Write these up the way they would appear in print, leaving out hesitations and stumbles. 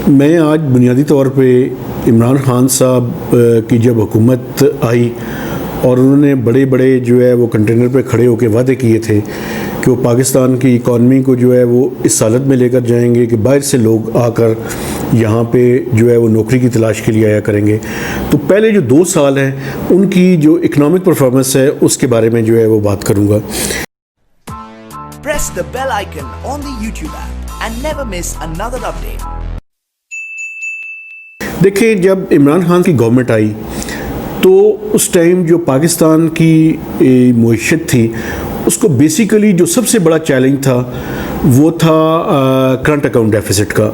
मैं आज बुनियादी तौर पे इमरान खान साहब की जब हुकूमत आई और उन्होंने बड़े बड़े जो है वो कंटेनर पे खड़े होकर वादे किए थे कि वो पाकिस्तान की इकॉनमी को जो है वो इस हालत में लेकर जाएंगे कि बाहर से लोग आकर यहाँ पे जो है वो नौकरी की तलाश के लिए आया करेंगे। तो पहले जो 2 साल हैं उनकी जो इकनॉमिक परफॉर्मेंस है उसके बारे में जो है वो बात करूँगा। Press the bell icon on the YouTube app and never miss another update. देखिए, जब इमरान खान की गवर्नमेंट आई तो उस टाइम जो पाकिस्तान की मईशत थी उसको बेसिकली जो सबसे बड़ा चैलेंज था वो था करंट अकाउंट डेफिसिट का।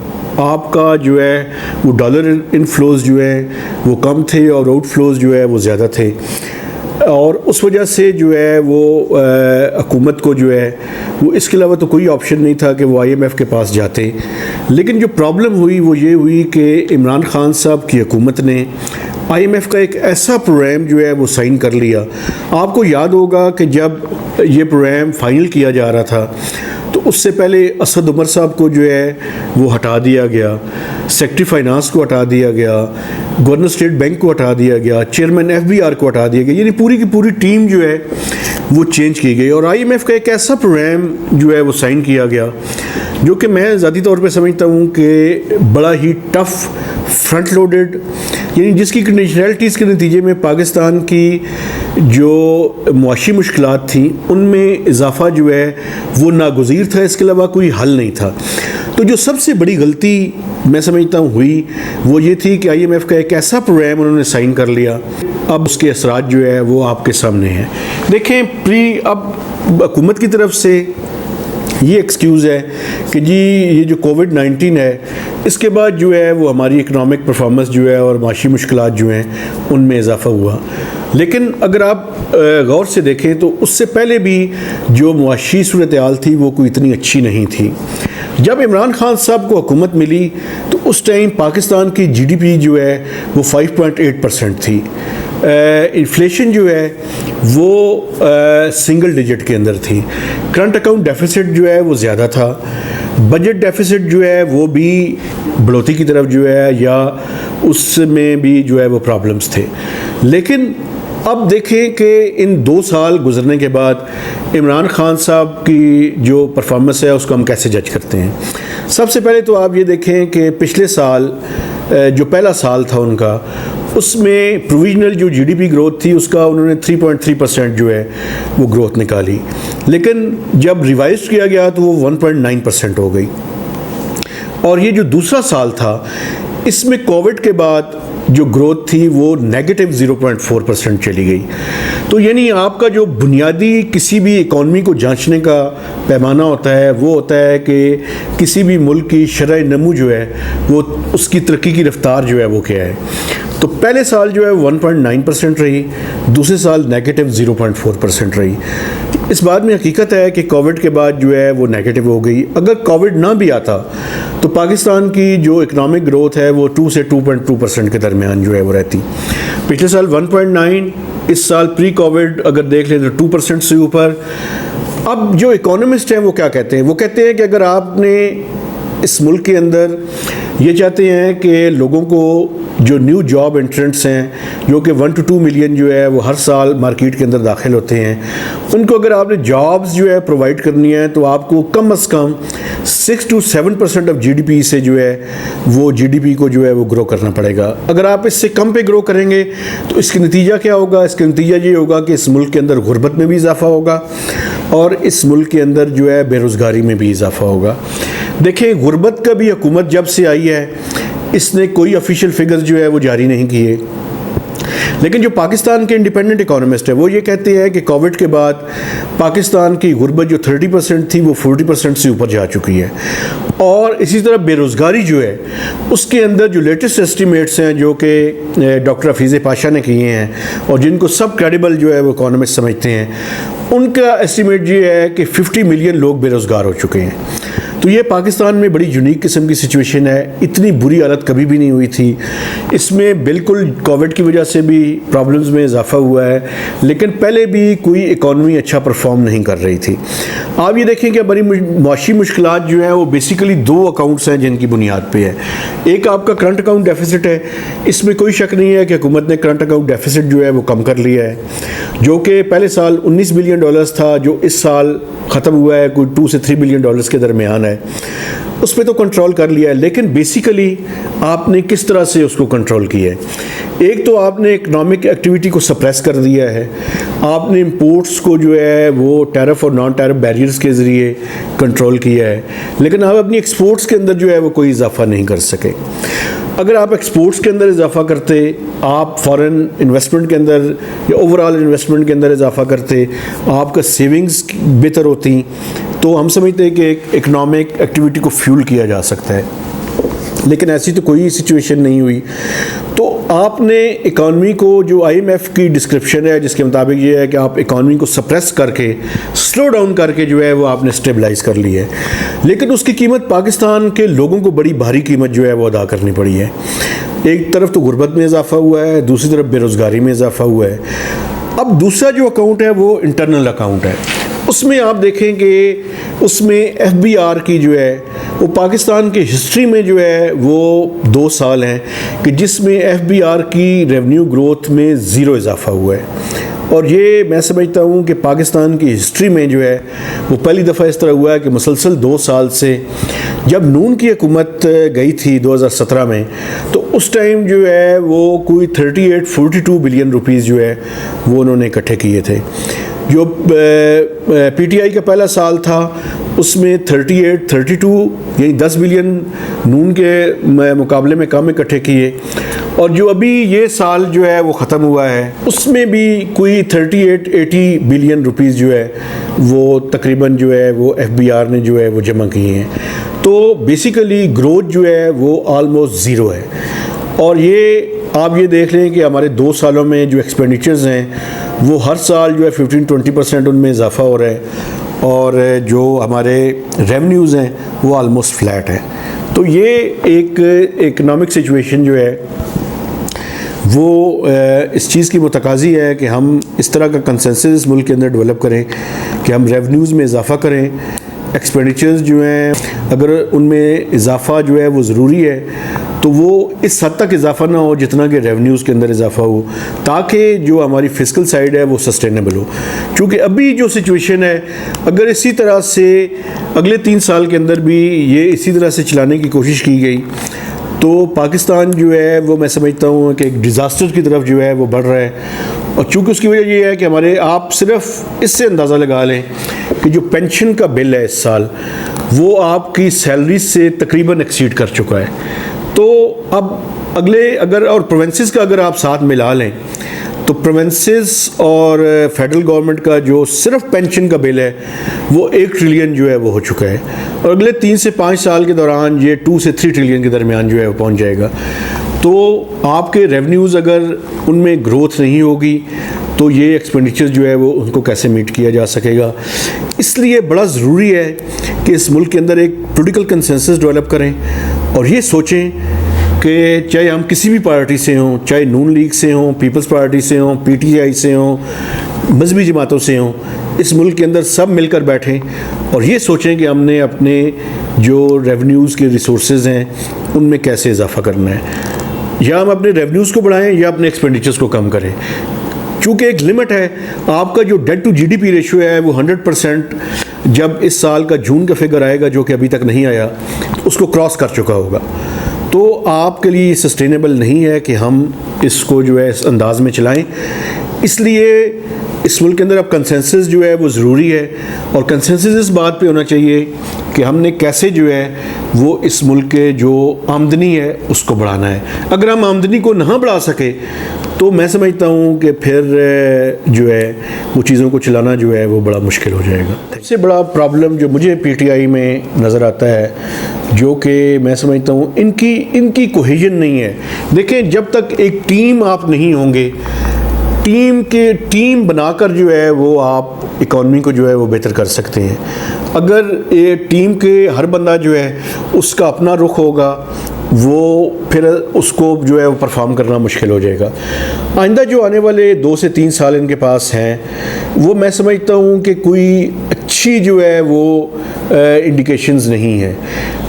आपका जो है वो डॉलर इनफ्लोज जो है वो कम थे और आउटफ्लोज जो है वो ज़्यादा थे, और उस वजह से जो है वो हुकूमत को जो है वो इसके अलावा तो कोई ऑप्शन नहीं था कि वो IMF के पास जाते। लेकिन जो प्रॉब्लम हुई वो ये हुई कि इमरान खान साहब की हुकूमत ने IMF का एक ऐसा प्रोग्राम जो है वो साइन कर लिया। आपको याद होगा कि जब ये प्रोग्राम फाइनल किया जा रहा था तो उससे पहले असद उमर साहब को जो है वो हटा दिया गया, सेक्रेटरी फाइनेंस को हटा दिया गया, गवर्नर स्टेट बैंक को हटा दिया गया, चेयरमैन FBR को हटा दिया गया, यानी पूरी की पूरी टीम जो है वो चेंज की गई। और IMF का एक ऐसा प्रोग्राम जो है वो साइन किया गया जो कि मैं ज़ाती तौर पे समझता हूँ कि बड़ा ही टफ़, फ्रंट लोडेड, यानी जिसकी कंडीशनैलिटीज़ के नतीजे में पाकिस्तान की जो मुआशी मुश्किलात थी उनमें इजाफा जो है वो नागुज़ीर था, इसके अलावा कोई हल नहीं था। तो जो सबसे बड़ी गलती मैं समझता हूँ हुई वो ये थी कि IMF का एक ऐसा प्रोग्राम उन्होंने साइन कर लिया। अब उसके असरात जो है वो आपके सामने हैं। देखें, अब हुकूमत की तरफ से ये एक्सक्यूज़ है कि जी ये जो कोविड-19 है इसके बाद जो है वो हमारी इकनॉमिक परफॉर्मेंस जो है और माशी मुश्किलात जो हैं उनमें इजाफा हुआ। लेकिन अगर आप गौर से देखें तो उससे पहले भी जो मुआशी सूरत हाल थी वो कोई इतनी अच्छी नहीं थी। जब इमरान खान साहब को हुकूमत मिली तो उस टाइम पाकिस्तान की GDP जो है वो 5.8% थी। इन्फ्लेशन जो है वो सिंगल डिजिट के अंदर थी। करंट अकाउंट डेफिसिट जो है वो ज़्यादा था। बजट डेफिसिट जो है वो भी बढ़ोतरी की तरफ जो है या उसमें भी जो है वो प्रॉब्लम्स थे। लेकिन अब देखें कि इन 2 साल गुजरने के बाद इमरान खान साहब की जो परफॉर्मेंस है उसको हम कैसे जज करते हैं। सबसे पहले तो आप ये देखें कि पिछले साल जो पहला साल था उनका, उसमें प्रोविजनल जो GDP ग्रोथ थी उसका उन्होंने 3.3% जो है वो ग्रोथ निकाली। लेकिन जब रिवाइज किया गया तो वो 1.9% हो गई। और ये जो दूसरा साल था इसमें कोविड के बाद जो ग्रोथ थी वो नेगेटिव 0.4% चली गई। तो यानी आपका जो बुनियादी किसी भी इकॉनमी को जांचने का पैमाना होता है वो होता है कि किसी भी मुल्क की शरह नमू जो है वो उसकी तरक्की की रफ्तार जो है वो क्या है। तो पहले साल जो है 1.9% रही, दूसरे साल नेगेटिव 0.4% रही। इस बात में हकीकत है कि कोविड के बाद जो है वो नेगेटिव हो गई। अगर कोविड ना भी आता तो पाकिस्तान की जो इकनॉमिक ग्रोथ है वो 2 से 2.2% के दरमियान जो है वो रहती। पिछले साल 1.9, इस साल प्री कोविड अगर देख लें तो 2% से ऊपर। अब जो इकोनॉमिस्ट हैं वो क्या कहते हैं, वो कहते हैं कि अगर आपने इस मुल्क के अंदर ये चाहते हैं कि लोगों को जो न्यू जॉब एंट्रेंट्स हैं जो कि 1 to 2 मिलियन जो है वो हर साल मार्केट के अंदर दाखिल होते हैं, उनको अगर आपने जॉब्स जो है प्रोवाइड करनी है तो आपको कम से कम 6 to 7% ऑफ GDP से जो है वो GDP को जो है वो ग्रो करना पड़ेगा। अगर आप इससे कम पे ग्रो करेंगे तो इसका नतीजा क्या होगा? इसका नतीजा ये होगा कि इस मुल्क के अंदर गुर्बत में भी इजाफा होगा और इस मुल्क के अंदर जो है बेरोज़गारी में भी इजाफा होगा। देखें, गुर्बत का भी हुकूमत जब से आई है इसने कोई ऑफिशियल फिगर्स जो है वो जारी नहीं किए। लेकिन जो पाकिस्तान के इंडिपेंडेंट इकोनॉमिस्ट है वो ये कहते हैं कि कोविड के बाद पाकिस्तान की गुर्बत जो 30% थी वो 40% से ऊपर जा चुकी है। और इसी तरह बेरोज़गारी जो है उसके अंदर जो लेटेस्ट एस्टिमेट्स हैं जो कि डॉक्टर हफीज़ पाशा ने किए हैं और जिनको सब क्रेडिबल जो है वो इकोनॉमिस्ट समझते हैं, उनका एस्टिमेट ये है कि 50 मिलियन लोग बेरोज़गार हो चुके हैं। तो तो ये पाकिस्तान में बड़ी यूनिक किस्म की सिचुएशन है, इतनी बुरी हालत कभी भी नहीं हुई थी। इसमें बिल्कुल कोविड की वजह से भी प्रॉब्लम्स में इजाफा हुआ है, लेकिन पहले भी कोई इकॉनमी अच्छा परफॉर्म नहीं कर रही थी। आप ये देखें कि हमारी माशी मुश्किलात जो है वो बेसिकली दो अकाउंट्स हैं जिनकी बुनियाद पे है। एक आपका करंट अकाउंट डेफिसिट है, इसमें कोई शक नहीं है कि हुकूमत ने करंट अकाउंट डेफिसिट जो है वो कम कर लिया है, जो कि पहले साल 19 बिलियन डॉलर्स था, जो इस साल ख़त्म हुआ है कोई 2 से 3 बिलियन डॉलर्स के दरमियान है। उस पर तो कंट्रोल कर लिया है, लेकिन बेसिकली आपने किस तरह से उसको कंट्रोल किया है। एक तो आपने इकनॉमिक एक्टिविटी को सप्रेस कर दिया है, आपने इंपोर्ट्स को जो है वो टैरिफ और नॉन टैरिफ बैरियर्स के ज़रिए कंट्रोल किया है, लेकिन आप अपनी एक्सपोर्ट्स के अंदर जो है वो कोई इजाफा नहीं कर सके। अगर आप एक्सपोर्ट्स के अंदर इजाफा करते, आप फॉरेन इन्वेस्टमेंट के अंदर या ओवरऑल इन्वेस्टमेंट के अंदर इजाफा करते, आपका सेविंग्स बेहतर होती, तो हम समझते हैं कि इकनॉमिक एक्टिविटी को फ्यूल किया जा सकता है, लेकिन ऐसी तो कोई सिचुएशन नहीं हुई। तो आपने इकॉनमी को, जो IMF की डिस्क्रिप्शन है जिसके मुताबिक ये है कि आप इकॉनमी को सप्रेस करके, स्लो डाउन करके जो है वो आपने स्टेबलाइज कर ली है, लेकिन उसकी कीमत पाकिस्तान के लोगों को बड़ी भारी कीमत जो है वो अदा करनी पड़ी है। एक तरफ तो गुर्बत में इजाफा हुआ है, दूसरी तरफ बेरोज़गारी में इजाफा हुआ है। अब दूसरा जो अकाउंट है वो इंटरनल अकाउंट है, उसमें आप देखें कि उसमें FBR की जो है वो पाकिस्तान की हिस्ट्री में जो है वो 2 साल हैं कि जिसमें FBR की रेवेन्यू ग्रोथ में ज़ीरो इजाफा हुआ है। और ये मैं समझता हूँ कि पाकिस्तान की हिस्ट्री में जो है वो पहली दफ़ा इस तरह हुआ है कि मुसलसल 2 साल से, जब नून की हुकूमत गई थी 2017 में, तो उस टाइम जो है वो कोई 38-42 बिलियन रुपीज़ जो है वो उन्होंने इकट्ठे किए थे। जो PTI का पहला साल था उसमें 38-32 यानी 10 बिलियन नून के मुकाबले में कम इकट्ठे किए, और जो अभी ये साल जो है वो ख़त्म हुआ है उसमें भी कोई 38-80 बिलियन रुपीज़ जो है वो तकरीबन जो है वो FBR ने जो है वो जमा किए हैं। तो बेसिकली ग्रोथ जो है वो ऑलमोस्ट ज़ीरो है। और ये आप ये देख लें कि हमारे 2 सालों में जो एक्सपेंडिचर्स हैं वो हर साल जो है 15-20% उनमें इजाफा हो रहा है, और जो हमारे रेवेन्यूज़ हैं वो ऑलमोस्ट फ्लैट है। तो ये एक इकनॉमिक सिचुएशन जो है वो इस चीज़ की मुतकाज़ी है कि हम इस तरह का कंसेंसस मुल्क के अंदर डेवलप करें कि हम रेवेन्यूज़ में इजाफा करें, एक्सपेंडिचर्स जो हैं अगर उनमें इजाफा जो है वो ज़रूरी है तो वो इस हद तक इजाफा ना हो जितना कि रेवेन्यूज़ के अंदर इजाफा हो, ताकि जो हमारी फिस्कल साइड है वो सस्टेनेबल हो। क्योंकि अभी जो सिचुएशन है, अगर इसी तरह से अगले 3 साल के अंदर भी ये इसी तरह से चलाने की कोशिश की गई तो पाकिस्तान जो है वो मैं समझता हूँ कि एक डिज़ास्टर की तरफ जो है वो बढ़ रहा है। और चूँकि उसकी वजह ये है कि हमारे, आप सिर्फ इससे अंदाज़ा लगा लें कि जो पेंशन का बिल है इस साल वो आपकी सैलरी से तकरीबन एक्सीड कर चुका है। तो अब अगले अगर और प्रोविंसेस का अगर आप साथ मिला लें तो प्रोविंसेस और फेडरल गवर्नमेंट का जो सिर्फ पेंशन का बिल है वो 1 ट्रिलियन जो है वो हो चुका है, और अगले 3 से 5 साल के दौरान ये 2 से 3 ट्रिलियन के दरमियान जो है वो पहुंच जाएगा। तो आपके रेवेन्यूज़ अगर उनमें ग्रोथ नहीं होगी तो ये एक्सपेंडिचर जो है वो उनको कैसे मीट किया जा सकेगा। इसलिए बड़ा ज़रूरी है कि इस मुल्क के अंदर एक पॉलिटिकल कंसेंसस डेवलप करें और ये सोचें कि चाहे हम किसी भी पार्टी से हों, चाहे नून लीग से हों, पीपल्स पार्टी से हों, PTI से हों, मजहबी जमातों से हों, इस मुल्क के अंदर सब मिलकर बैठें और ये सोचें कि हमने अपने जो रेवेन्यूज़ के रिसोर्सेज हैं उनमें कैसे इजाफा करना है, या हम अपने रेवेन्यूज़ को बढ़ाएं या अपने एक्सपेंडिचर्स को कम करें। चूँकि एक लिमिट है, आपका जो डेट टू GDP रेशियो है वो 100% जब इस साल का जून का फिगर आएगा जो कि अभी तक नहीं आया उसको क्रॉस कर चुका होगा। तो आपके लिए सस्टेनेबल नहीं है कि हम इसको जो है इस अंदाज में चलाएं। इसलिए इस मुल्क के अंदर अब कंसेंसस जो है वो ज़रूरी है, और कंसेंसस इस बात पे होना चाहिए कि हमने कैसे जो है वो इस मुल्क के जो आमदनी है उसको बढ़ाना है। अगर हम आमदनी को ना बढ़ा सके तो मैं समझता हूँ कि फिर जो है वो चीज़ों को चलाना जो है वो बड़ा मुश्किल हो जाएगा। सबसे बड़ा प्रॉब्लम जो मुझे PTI में नज़र आता है, जो कि मैं समझता हूँ इनकी कोहेजन नहीं है। देखें, जब तक एक टीम आप नहीं होंगे, टीम बनाकर जो है वो आप इकॉनमी को जो है वो बेहतर कर सकते हैं। अगर ये टीम के हर बंदा जो है उसका अपना रुख होगा, वो फिर उसको जो है वो परफॉर्म करना मुश्किल हो जाएगा। आइंदा जो आने वाले 2 से 3 साल इनके पास हैं, वो मैं समझता हूँ कि कोई अच्छी जो है वो इंडिकेशंस नहीं है।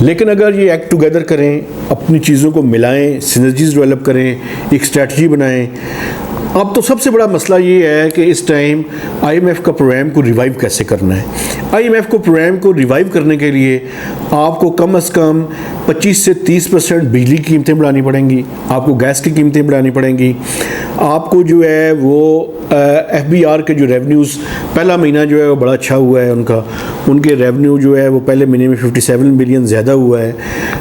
लेकिन अगर ये एक्ट टुगेदर करें, अपनी चीज़ों को मिलाएं, सिनर्जीज डेवलप करें, एक स्ट्रेटजी बनाएं। अब तो सबसे बड़ा मसला ये है कि इस टाइम आईएमएफ का प्रोग्राम को रिवाइव कैसे करना है। आईएमएफ को प्रोग्राम को रिवाइव करने के लिए आपको कम से कम 25 से 30% बिजली की कीमतें बढ़ानी पड़ेंगी, आपको गैस की कीमतें बढ़ानी पड़ेंगी, आपको जो है वो एफबीआर के जो रेवेन्यूज़ पहला महीना जो है वो बड़ा अच्छा हुआ है, उनके रेवेन्यू जो है वो पहले महीने में 57 बिलियन ज़्यादा हुआ है।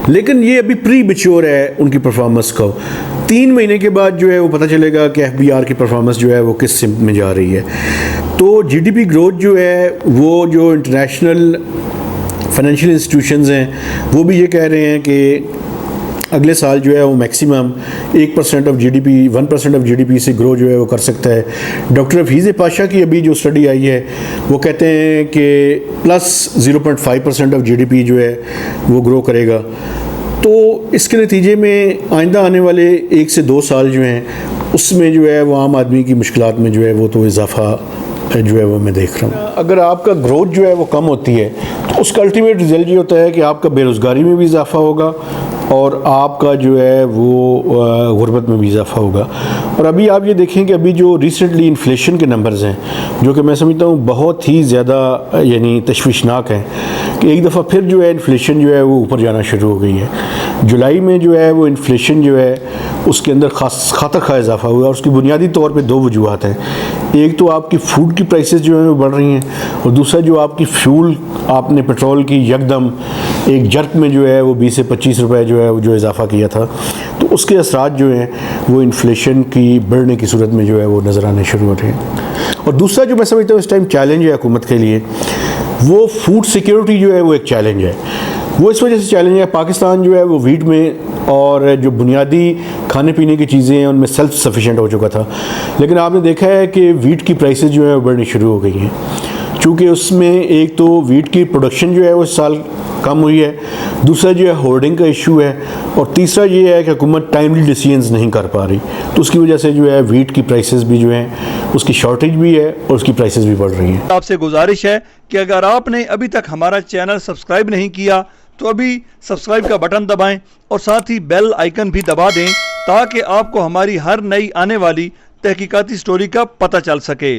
लेकिन ये अभी प्री मैच्योर है उनकी परफॉर्मेंस का। 3 महीने के बाद जो है वो पता चलेगा कि एफबीआर की परफॉर्मेंस जो है वो किस सिमत में जा रही है। तो जीडीपी ग्रोथ जो है वो जो इंटरनेशनल फाइनेंशियल इंस्टीट्यूशंस हैं वो भी ये कह रहे हैं कि अगले साल जो है वो maximum 1% of GDP 1% of GDP से ग्रो जो है वो कर सकता है। डॉक्टर हफीज़ पाशा की अभी जो स्टडी आई है वो कहते हैं कि प्लस 0.5% ऑफ जीडीपी जो है वो ग्रो करेगा। तो इसके नतीजे में आइंदा आने वाले 1 से 2 साल जो हैं उसमें जो है वो आम आदमी की मुश्किलात में जो है वो तो इजाफा जो है वो मैं देख रहा हूँ। अगर आपका ग्रोथ जो है वो कम होती है तो उसका अल्टीमेट रिजल्ट ये होता है कि आपका बेरोज़गारी में भी इजाफा होगा और आपका जो है वो गुर्बत में भी इजाफा होगा। और अभी आप ये देखें कि अभी जो रिसेंटली इन्फ्लेशन के नंबर्स हैं जो कि मैं समझता हूँ बहुत ही ज़्यादा यानी तशवीशनाक हैं कि एक दफ़ा फिर जो है इन्फ्लेशन जो है वो ऊपर जाना शुरू हो गई है। जुलाई में जो है वो इन्फ्लेशन जो है उसके अंदर खातर खा इजाफा हुआ और उसकी बुनियादी तौर पे 2 वजूहात हैं। एक तो आपकी फूड की प्राइसेस जो है वो बढ़ रही हैं और दूसरा जो आपकी फ्यूल आपने पेट्रोल की यकदम एक जर्क में जो है वो 20 से 25 रुपए जो है वो जो इजाफा किया था, तो उसके असरात जो हैं वो इन्फ्लेशन की बढ़ने की सूरत में जो है वो नज़र आने शुरू हो रहे हैं। और दूसरा जो मैं समझता हूँ इस टाइम चैलेंज है हुकूमत के लिए, वो फूड सिक्योरिटी जो है वो एक चैलेंज है। वो इस वजह से चैलेंज है, पाकिस्तान जो है वो वीट में और जो बुनियादी खाने पीने की चीज़ें हैं उनमें सेल्फ सफिशिएंट हो चुका था। लेकिन आपने देखा है कि वीट की प्राइसेस जो है वो बढ़नी शुरू हो गई हैं, चूँकि उसमें एक तो वीट की प्रोडक्शन जो है वो इस साल कम हुई है, दूसरा जो है होर्डिंग का इशू है, और तीसरा ये है कि हुकूमत टाइमली डिसीजंस नहीं कर पा रही। तो उसकी वजह से जो है वीट की प्राइसेस भी जो हैं उसकी शॉर्टेज भी है और उसकी प्राइसेस भी बढ़ रही हैं। आपसे गुजारिश है कि अगर आपने अभी तक हमारा चैनल सब्सक्राइब नहीं किया तो अभी सब्सक्राइब का बटन दबाएं और साथ ही बेल आइकन भी दबा दें ताकि आपको हमारी हर नई आने वाली तहकीकाती स्टोरी का पता चल सके।